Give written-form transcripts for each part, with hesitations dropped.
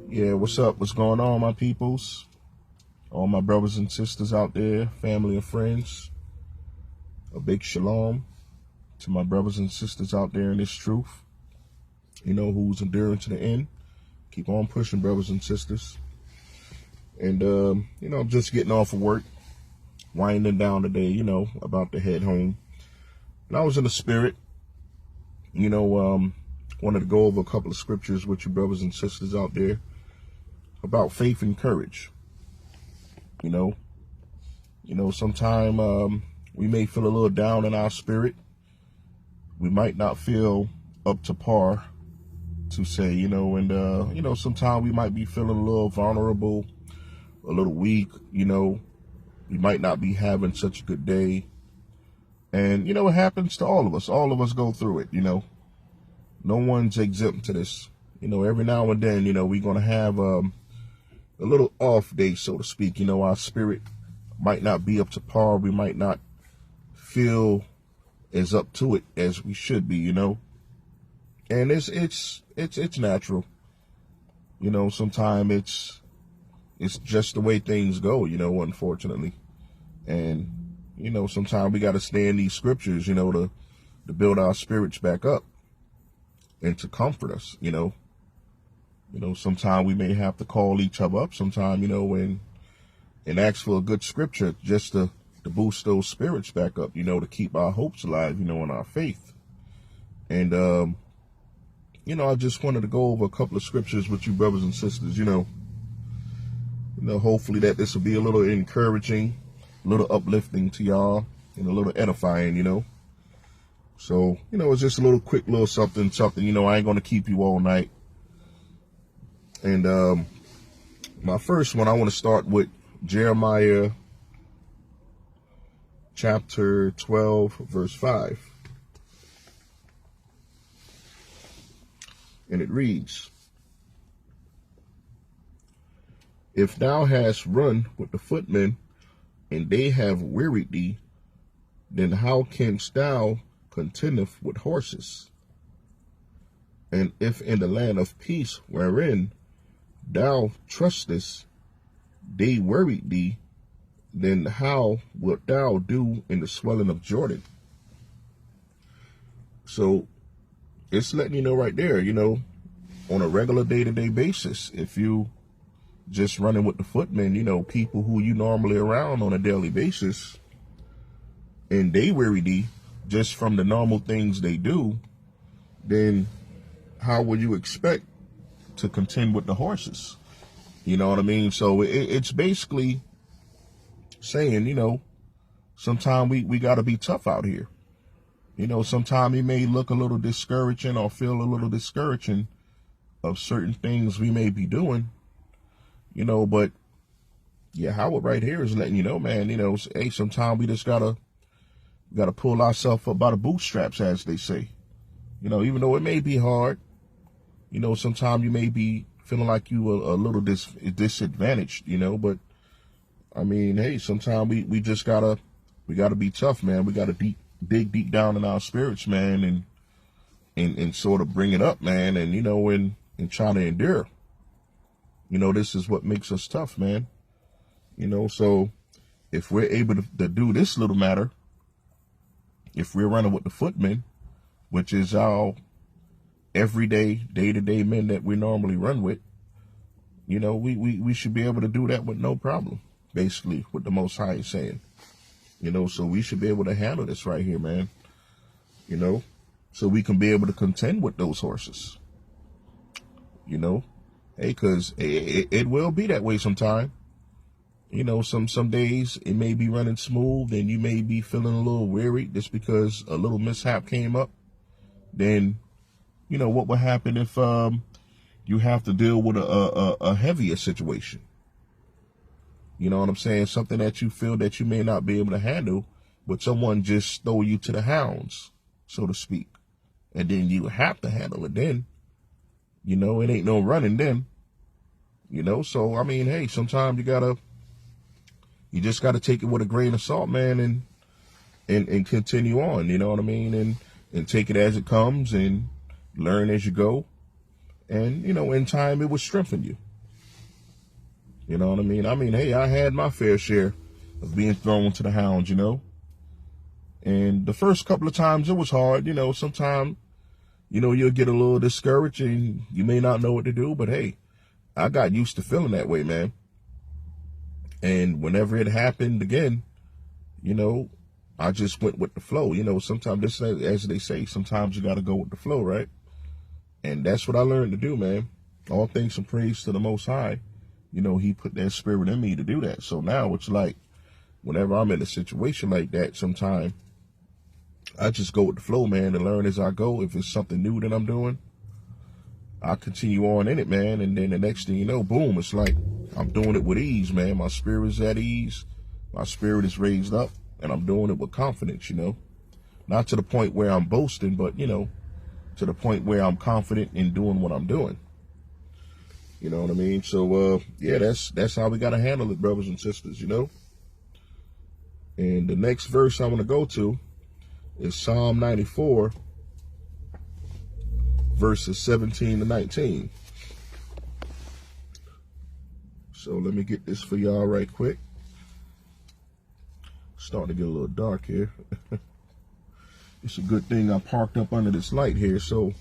Yeah, what's up? What's going on, my peoples? All my brothers and sisters out there, family and friends. A big shalom to my brothers and sisters out there in this truth. Who's enduring to the end. Keep on pushing, brothers and sisters. And, I'm just getting off of work, winding down today, about to head home. And I was in the spirit, wanted to go over a couple of scriptures with you brothers and sisters out there about faith and courage. Sometime we may feel a little down in our spirit. We might not feel up to par to say, sometimes we might be feeling a little vulnerable, a little weak, we might not be having such a good day. And, it happens to all of us. All of us go through it, No one's exempt to this. Every now and then, we're going to have a little off day, so to speak. Our spirit might not be up to par. We might not feel as up to it as we should be, And it's natural. Sometimes it's just the way things go, unfortunately. And, sometimes we got to stay in these scriptures, to build our spirits back up and to comfort us, Sometimes we may have to call each other up sometime, and ask for a good scripture just to boost those spirits back up, to keep our hopes alive, in our faith. And, I just wanted to go over a couple of scriptures with you brothers and sisters, hopefully that this will be a little encouraging, a little uplifting to y'all, and a little edifying, So, it's just a little quick little something, I ain't going to keep you all night. And my first one, I want to start with Jeremiah chapter 12, verse 5. And it reads, "If thou hast run with the footmen, and they have wearied thee, then how canst thou contend with horses? And if in the land of peace wherein thou trustest, they worried thee, then how wilt thou do in the swelling of Jordan?" So it's letting you know right there, on a regular day-to-day basis, if you just running with the footmen, people who you normally around on a daily basis, and they weary thee just from the normal things they do, then how would you expect to contend with the horses? You know what I mean? So it's basically saying, sometimes we got to be tough out here. Sometimes it may look a little discouraging or feel a little discouraging of certain things we may be doing, but yeah, Howard right here is letting you know, man, hey, sometimes we just gotta pull ourselves up by the bootstraps, as they say. Even though it may be hard, sometimes you may be feeling like you a little disadvantaged, but I mean, hey, sometimes we just gotta be tough, man. We gotta dig deep down in our spirits, man, and sort of bring it up, man, and and try to endure. This is what makes us tough, man. So if we're able to do this little matter, if we're running with the footmen, which is our everyday, day-to-day men that we normally run with, we should be able to do that with no problem, basically, what the Most High is saying. So we should be able to handle this right here, man. So we can be able to contend with those horses. Hey, because it will be that way sometime. Some days it may be running smooth and you may be feeling a little weary just because a little mishap came up. Then, what will happen if you have to deal with a heavier situation? You know what I'm saying? Something that you feel that you may not be able to handle, but someone just throw you to the hounds, so to speak. And then you have to handle it then. It ain't no running then. So, I mean, hey, sometimes you just gotta take it with a grain of salt, man, and continue on, you know what I mean? And take it as it comes and learn as you go. And, in time it will strengthen you. You know what I mean? I mean, hey, I had my fair share of being thrown to the hounds, you know. And the first couple of times it was hard, you know. Sometimes, you know, you'll get a little discouraged and you may not know what to do. But hey, I got used to feeling that way, man. And whenever it happened again, you know, I just went with the flow. You know, sometimes, this, as they say, sometimes you got to go with the flow, right? And that's what I learned to do, man. All thanks and praise to the Most High. You know, he put that spirit in me to do that. So now it's like, whenever I'm in a situation like that, sometimes I just go with the flow, man, and learn as I go. If it's something new that I'm doing, I continue on in it, man. And then the next thing you know, boom, it's like I'm doing it with ease, man. My spirit is at ease. My spirit is raised up, and I'm doing it with confidence, you know. Not to the point where I'm boasting, but, you know, to the point where I'm confident in doing what I'm doing. You know what I mean? So, yeah, that's how we got to handle it, brothers and sisters, you know. And the next verse I want to go to is Psalm 94, verses 17 to 19. So let me get this for y'all right quick. Starting to get a little dark here. It's a good thing I parked up under this light here, so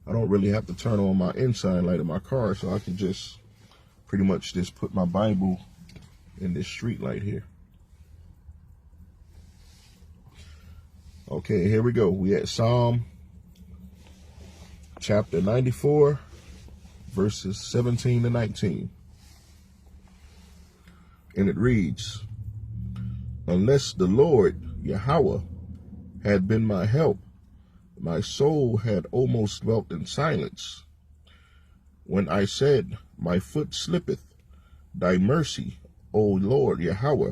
I don't really have to turn on my inside light of my car, so I can just pretty much just put my Bible in this street light here. Okay, here we go. We at Psalm chapter 94, verses 17 to 19. And it reads, unless the Lord, Yahweh, had been my help, my soul had almost dwelt in silence. When I said, my foot slippeth, thy mercy, O Lord, Yahweh,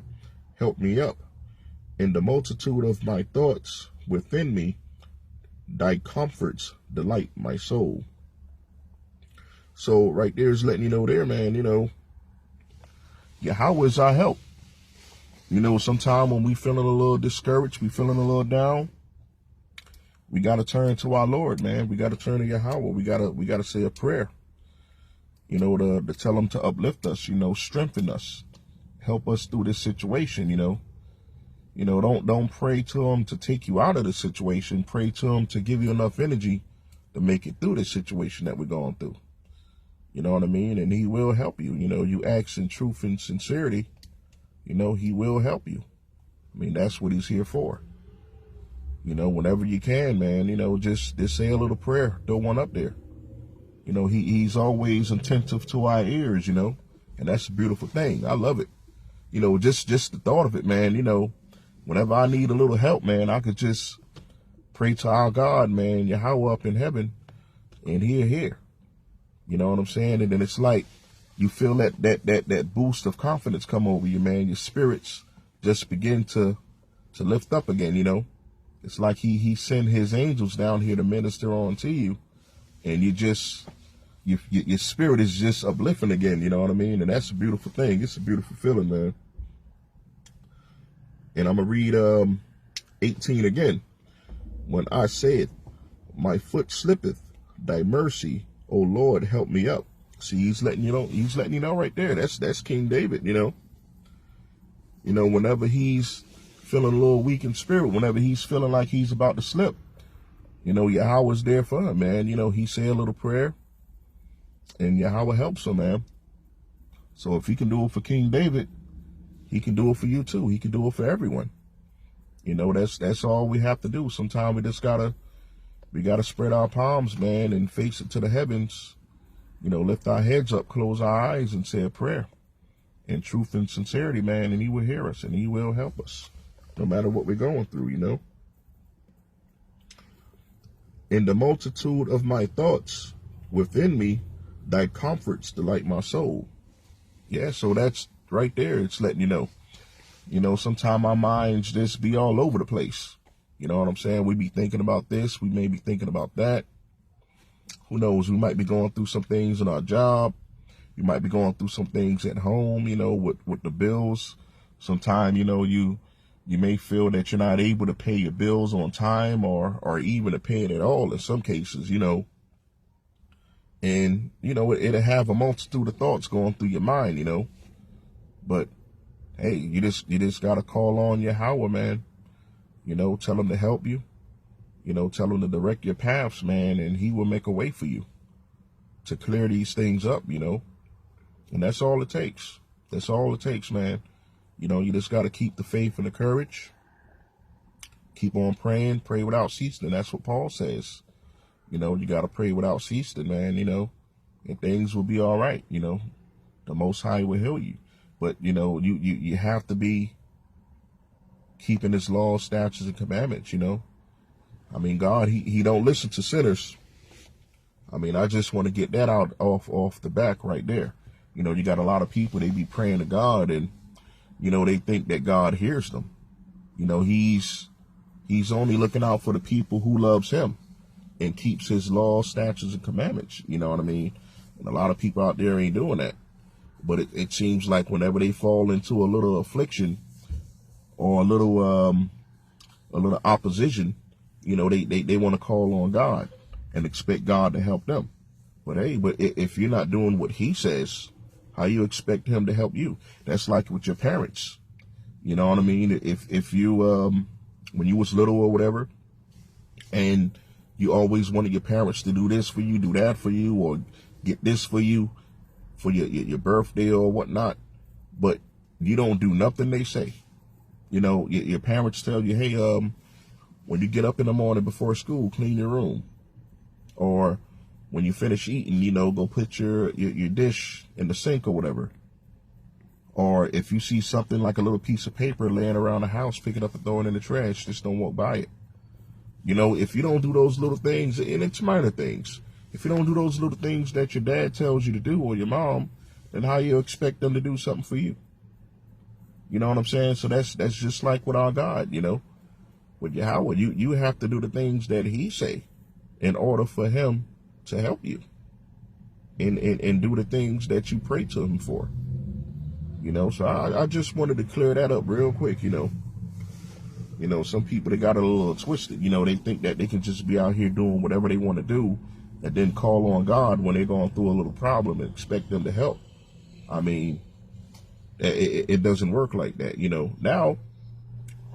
help me up. In the multitude of my thoughts within me, thy comforts delight my soul. So right there is letting you know there, man, you know, Yahweh is our help. You know, sometimes when we feeling a little discouraged, we feeling a little down, we got to turn to our Lord, man. We got to turn to Yahweh. We got to say a prayer, you know, to tell him to uplift us, you know, strengthen us, help us through this situation, you know. You know, don't pray to him to take you out of the situation. Pray to him to give you enough energy to make it through this situation that we're going through. You know what I mean? And he will help you. You know, you ask in truth and sincerity, you know, he will help you. I mean, that's what he's here for. You know, whenever you can, man, you know, just say a little prayer, throw one up there. You know, he's always attentive to our ears, you know, and that's a beautiful thing. I love it. You know, just the thought of it, man, you know, whenever I need a little help, man, I could just pray to our God, man, Yahweh up in heaven, and he'll hear. You know what I'm saying? And then it's like you feel that boost of confidence come over you, man. Your spirits just begin to lift up again, you know. It's like he sent his angels down here to minister on to you, and your spirit is just uplifting again, you know what I mean? And that's a beautiful thing. It's a beautiful feeling, man. And I'm going to read 18 again. When I said, my foot slippeth, thy mercy, O Lord, help me up. See, he's letting you know right there. That's King David, you know. You know, whenever he's feeling a little weak in spirit, whenever he's feeling like he's about to slip, you know, Yahweh's there for him, man. You know, he say a little prayer, and Yahweh helps him, man. So if he can do it for King David, he can do it for you too. He can do it for everyone. You know, that's all we have to do. Sometimes we just gotta spread our palms, man, and face it to the heavens. You know, lift our heads up, close our eyes, and say a prayer in truth and sincerity, man, and he will hear us and he will help us, no matter what we're going through, you know. In the multitude of my thoughts within me, thy comforts delight my soul. Yeah, so that's right there. It's letting you know. You know, sometimes our minds just be all over the place. You know what I'm saying? We be thinking about this. We may be thinking about that. Who knows? We might be going through some things in our job. You might be going through some things at home, you know, with the bills. Sometimes, you know, you may feel that you're not able to pay your bills on time or even to pay it at all in some cases, you know. And, it'll have a multitude of thoughts going through your mind, but hey, you just got to call on Yahweh, man. Tell him to help you, tell him to direct your paths, man, and he will make a way for you to clear these things up, and that's all it takes. That's all it takes, man. You just got to keep the faith and the courage. Keep on praying, pray without ceasing. That's what Paul says. You got to pray without ceasing, man, and things will be all right. The Most High will heal you. But, you have to be keeping his laws, statutes, and commandments, I mean, God, he don't listen to sinners. I mean, I just want to get that out off the back right there. You got a lot of people, they be praying to God, and, they think that God hears them. He's only looking out for the people who loves him and keeps his laws, statutes, and commandments. You know what I mean? And a lot of people out there ain't doing that. But it seems like whenever they fall into a little affliction or a little opposition, they want to call on God and expect God to help them. But hey, if you're not doing what he says, how you expect him to help you? That's like with your parents. You know what I mean? If you, when you was little or whatever, and you always wanted your parents to do this for you, do that for you, or get this for you for your birthday or whatnot, but you don't do nothing they say. Your parents tell you, hey, when you get up in the morning before school, clean your room. Or when you finish eating, go put your dish in the sink or whatever. Or if you see something like a little piece of paper laying around the house, pick it up and throw it in the trash. Just don't walk by it. If you don't do those little things, and it's minor things, if you don't do those little things that your dad tells you to do or your mom, then how you expect them to do something for you? You know what I'm saying? So that's just like with our God, with Yahweh. You have to do the things that he say in order for him to help you and do the things that you pray to him for. So I just wanted to clear that up real quick, some people, they got it a little twisted. They think that they can just be out here doing whatever they want to do and then call on God when they're going through a little problem and expect them to help. I mean, it doesn't work like that, Now,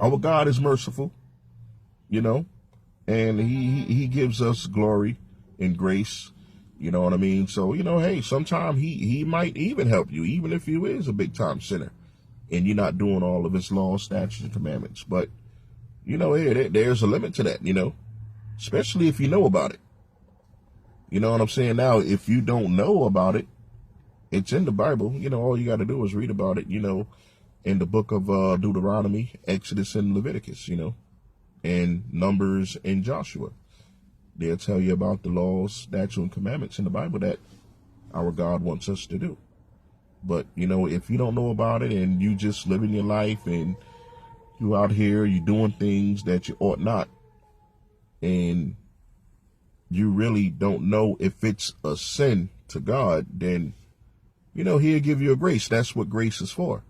our God is merciful, and he gives us glory and grace, you know what I mean? So, hey, sometime he might even help you, even if you is a big time sinner and you're not doing all of his laws, statutes, and commandments. But, hey, there's a limit to that, especially if you know about it. You know what I'm saying? Now, if you don't know about it, it's in the Bible. All you got to do is read about it, in the book of Deuteronomy, Exodus, and Leviticus, and Numbers and Joshua. They'll tell you about the laws, statutes, and commandments in the Bible that our God wants us to do. But, if you don't know about it and you just living your life and you out here, you doing things that you ought not, and you really don't know if it's a sin to God, then, he'll give you a grace. That's what grace is for.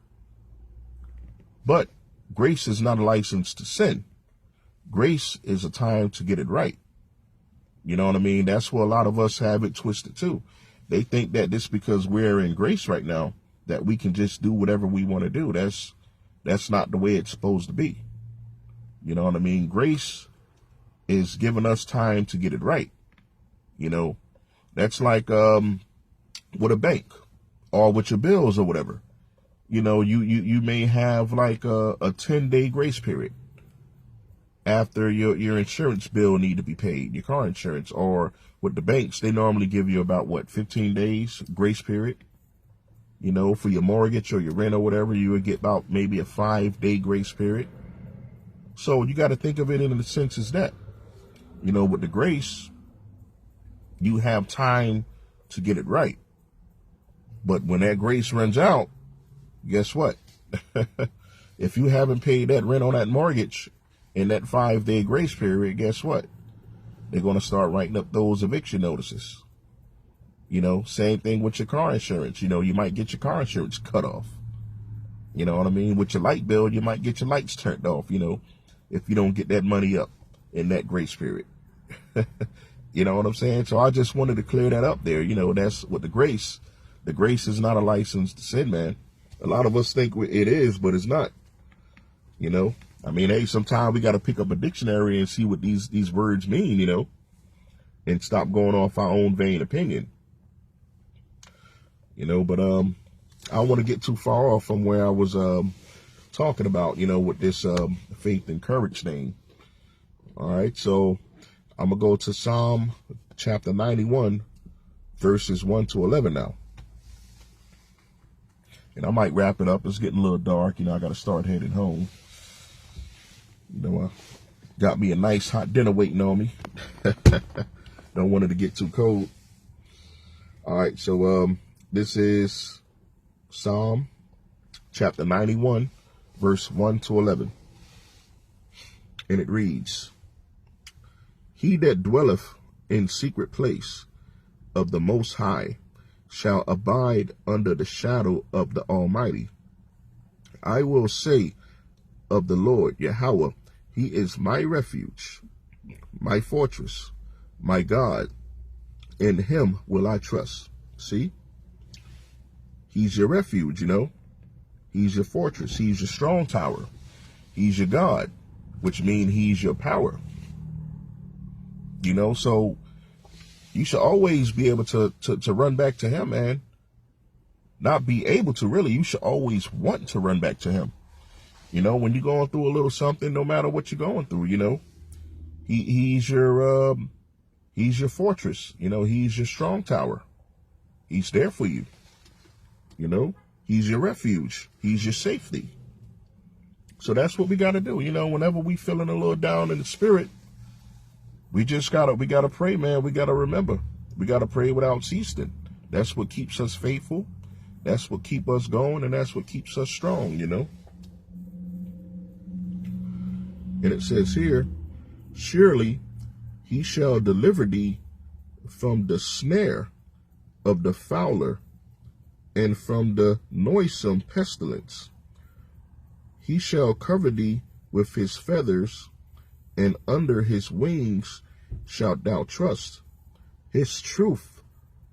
But grace is not a license to sin. Grace is a time to get it right. You know what I mean? That's where a lot of us have it twisted too. They think that just because we're in grace right now, that we can just do whatever we want to do. That's not the way it's supposed to be. You know what I mean? Grace is giving us time to get it right. That's like with a bank or with your bills or whatever. You may have like a 10-day grace period after your insurance bill need to be paid, your car insurance. Or with the banks, they normally give you about 15 days grace period. For your mortgage or your rent or whatever, you would get about maybe a 5-day grace period. So you got to think of it in the sense as that, with the grace, you have time to get it right. But when that grace runs out, guess what? If you haven't paid that rent on that mortgage in that 5-day grace period, guess what? They're going to start writing up those eviction notices. Same thing with your car insurance. You might get your car insurance cut off. You know what I mean? With your light bill, you might get your lights turned off, if you don't get that money up in that grace period. You know what I'm saying? So I just wanted to clear that up there. You know, that's what the grace is not a license to sin, man. A lot of us think it is, but it's not. You know, I mean, hey, sometimes we got to pick up a dictionary and see what these words mean, you know, and stop going off our own vain opinion. You know, but I don't want to get too far off from where I was talking about, you know, with this faith and courage thing. All right, so I'm going to go to Psalm chapter 91, verses 1 to 11 now. And I might wrap it up. It's getting a little dark. You know, I got to start heading home. You know, I got me a nice hot dinner waiting on me. Don't want it to get too cold. All right, so this is Psalm chapter 91, verse 1 to 11. And it reads, He that dwelleth in secret place of the Most High shall abide under the shadow of the Almighty. I will say of the Lord Yahweh, He is my refuge, my fortress, my God. In Him will I trust. See? He's your refuge, you know. He's your fortress. He's your strong tower. He's your God, which means He's your power. You know, so you should always be able to run back to Him, man. Not be able to, really. You should always want to run back to Him. You know, when you're going through a little something, no matter what you're going through, you know, He's your fortress. You know, He's your strong tower. He's there for you. You know, He's your refuge. He's your safety. So that's what we got to do. You know, whenever we feeling a little down in the spirit, we gotta pray, man. We gotta remember. We gotta pray without ceasing. That's what keeps us faithful. That's what keeps us going, and that's what keeps us strong, you know. And it says here, surely He shall deliver thee from the snare of the fowler and from the noisome pestilence. He shall cover thee with His feathers, and under His wings shalt thou trust. His truth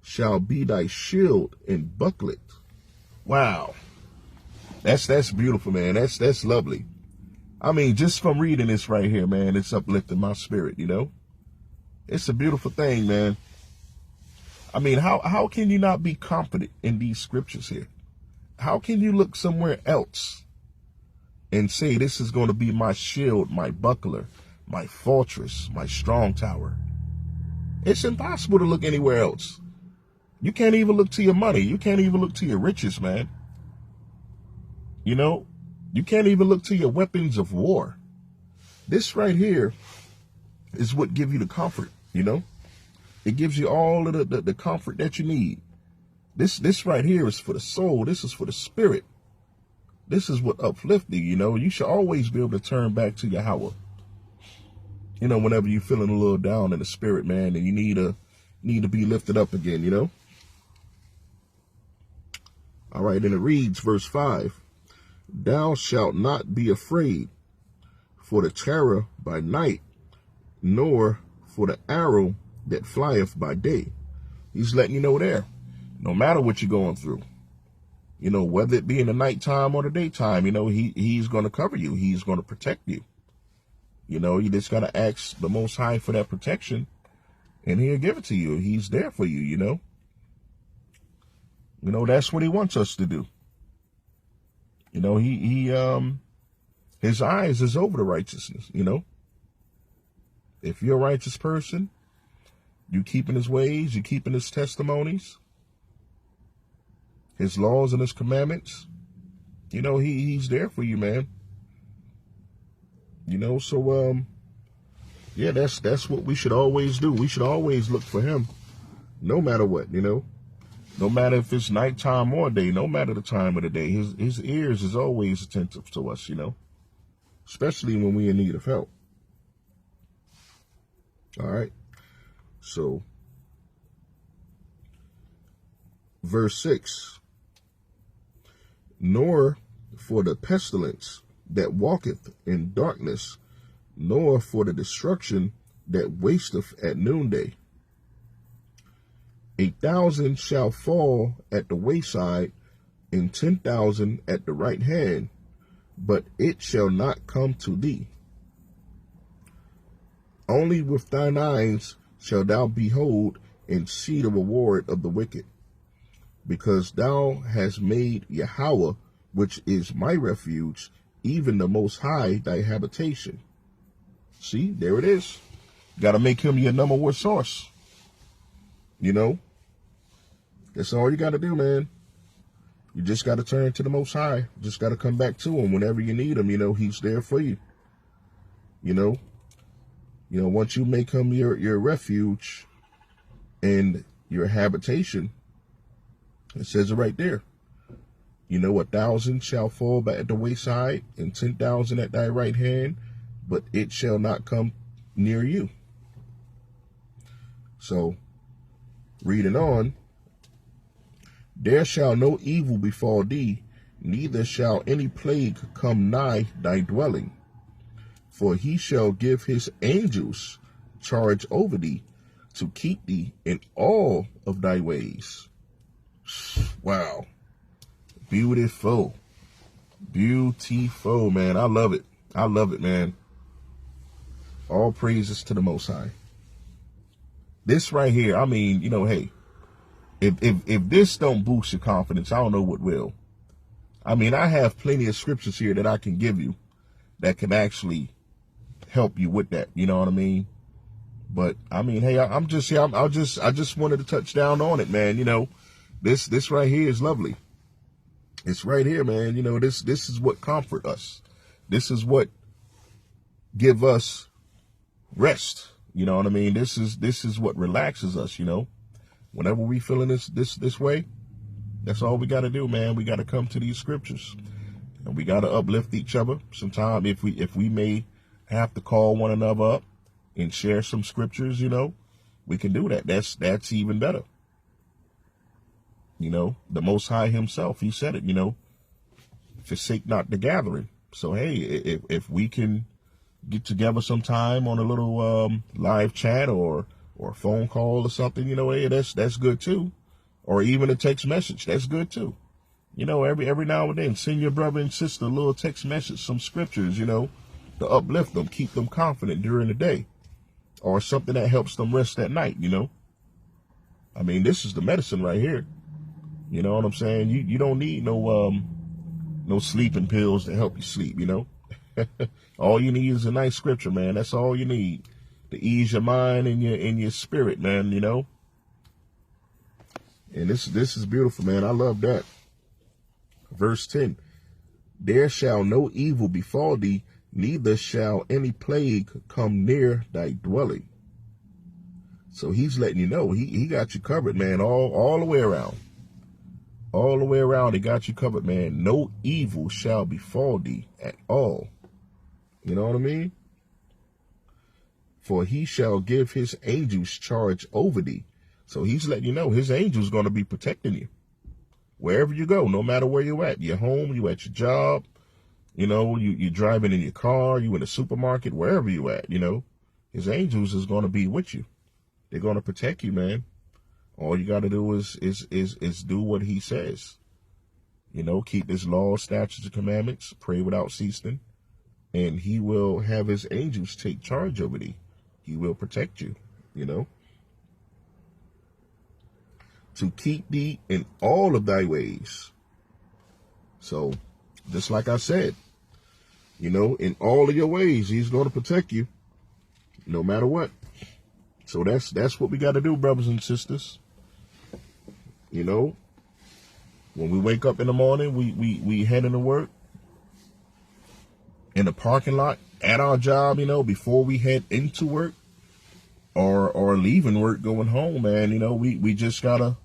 shall be thy shield and buckler. Wow. That's beautiful, man. That's lovely. I mean, just from reading this right here, man, it's uplifting my spirit, you know. It's a beautiful thing, man. I mean, how can you not be confident in these scriptures here? How can you look somewhere else and say this is going to be my shield, my buckler, my fortress, my strong tower? It's impossible to look anywhere else. You can't even look to your money. You can't even look to your riches, man. You know, you can't even look to your weapons of war. This right here is what gives you the comfort, you know. It gives you all of the comfort that you need. This right here is for the soul. This is for the spirit. This is what uplifts you, you know. You should always be able to turn back to Yahweh. You know, whenever you're feeling a little down in the spirit, man, and you need to be lifted up again, you know. All right, and it reads, verse 5, Thou shalt not be afraid for the terror by night, nor for the arrow that flieth by day. He's letting you know there, no matter what you're going through, you know, whether it be in the nighttime or the daytime, you know, he's going to cover you. He's going to protect you. You know, you just got to ask the Most High for that protection, and He'll give it to you. He's there for you, you know. You know, that's what He wants us to do. You know, His eyes is over the righteousness, you know. If you're a righteous person, you keeping His ways, you keeping His testimonies, His laws and His commandments, you know, He's there for you, man. You know, so, yeah, that's what we should always do. We should always look for Him, no matter what, you know. No matter if it's nighttime or day, no matter the time of the day, His ears is always attentive to us, you know, especially when we're in need of help. All right. So, verse 6, nor for the pestilence that walketh in darkness, nor for the destruction that wasteth at noonday. 1,000 shall fall at the wayside, and 10,000 at the right hand, but it shall not come to thee. Only with thine eyes shalt thou behold and see the reward of the wicked, because thou hast made Yahweh, which is my refuge, even the Most High, thy habitation. See, there it is. Got to make him your number one source. You know, that's all you got to do, man. You just got to turn to the Most High. Just got to come back to him whenever you need him. You know, he's there for you. You know, once you make him your refuge and your habitation, it says it right there. 1,000 shall fall back at the wayside, and 10,000 at thy right hand, but it shall not come near you. So, reading on, there shall no evil befall thee, neither shall any plague come nigh thy dwelling. For he shall give his angels charge over thee, to keep thee in all of thy ways. Wow. Beautiful. Beautiful, man. I love it. I love it, man. All praises to the Most High. This right here, I mean, hey, if this don't boost your confidence, I don't know what will. I mean, I have plenty of scriptures here that I can give you that can actually help you with that. You know what I mean? But I mean, hey, I just wanted to touch down on it, man. This right here is lovely. It's right here, man. This is what comfort us. This is what give us rest. You know what I mean? This is what relaxes us, Whenever we feeling this way, that's all we got to do, man. We got to come to these scriptures, and we got to uplift each other. Sometimes if we may have to call one another up and share some scriptures, we can do that. That's even better. The Most High himself, he said it, forsake not the gathering. So, hey, if we can get together sometime on a little live chat or a phone call or something, hey, that's good too. Or even a text message, that's good too. Every now and then, send your brother and sister a little text message, some scriptures, to uplift them, keep them confident during the day, or something that helps them rest at night, I mean, this is the medicine right here. You know what I'm saying? You don't need no sleeping pills to help you sleep, All you need is a nice scripture, man. That's all you need to ease your mind and your spirit, man, And this is beautiful, man. I love that. Verse 10. There shall no evil befall thee, neither shall any plague come near thy dwelling. So he's letting you know he got you covered, man, all the way around. All the way around, he got you covered, man. No evil shall befall thee at all. You know what I mean? For he shall give his angels charge over thee. So he's letting you know his angels going to be protecting you. Wherever you go, no matter where you're at. You're home, you at your job, you're driving in your car, you in the supermarket, wherever you at, his angels is going to be with you. They're going to protect you, man. All you got to do is do what he says. Keep his laws, statutes, and commandments, pray without ceasing, and he will have his angels take charge over thee. He will protect you, to keep thee in all of thy ways. So, just like I said, in all of your ways, he's going to protect you, no matter what. So that's what we got to do, brothers and sisters. When we wake up in the morning, we head into work, in the parking lot, at our job, before we head into work, or leaving work, going home, man. We just gotta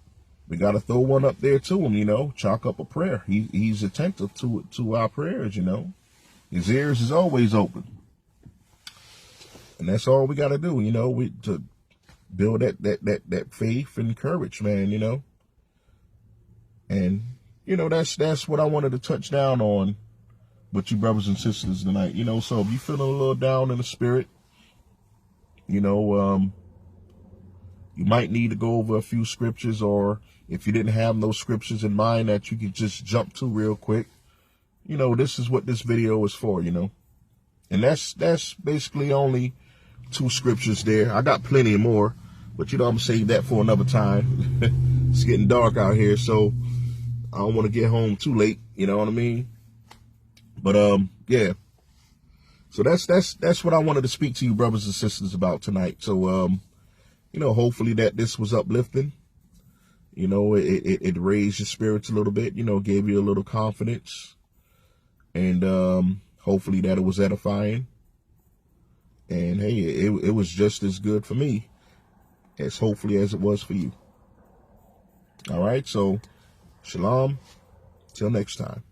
throw one up there to him, chalk up a prayer. He's attentive to our prayers, His ears is always open. And that's all we gotta do, to build that faith and courage, man, And, that's what I wanted to touch down on with you brothers and sisters tonight, So if you feeling a little down in the spirit, you You might need to go over a few scriptures, or if you didn't have those scriptures in mind that you could just jump to real quick, this is what this video is for, And that's basically only 2 scriptures there. I got plenty more, but I'm gonna save that for another time. It's getting dark out here, so I don't want to get home too late, you know what I mean? But yeah. So that's what I wanted to speak to you brothers and sisters about tonight. So hopefully that this was uplifting. It raised your spirits a little bit, gave you a little confidence. And hopefully that it was edifying. And hey, it was just as good for me as hopefully as it was for you. All right, so shalom. Till next time.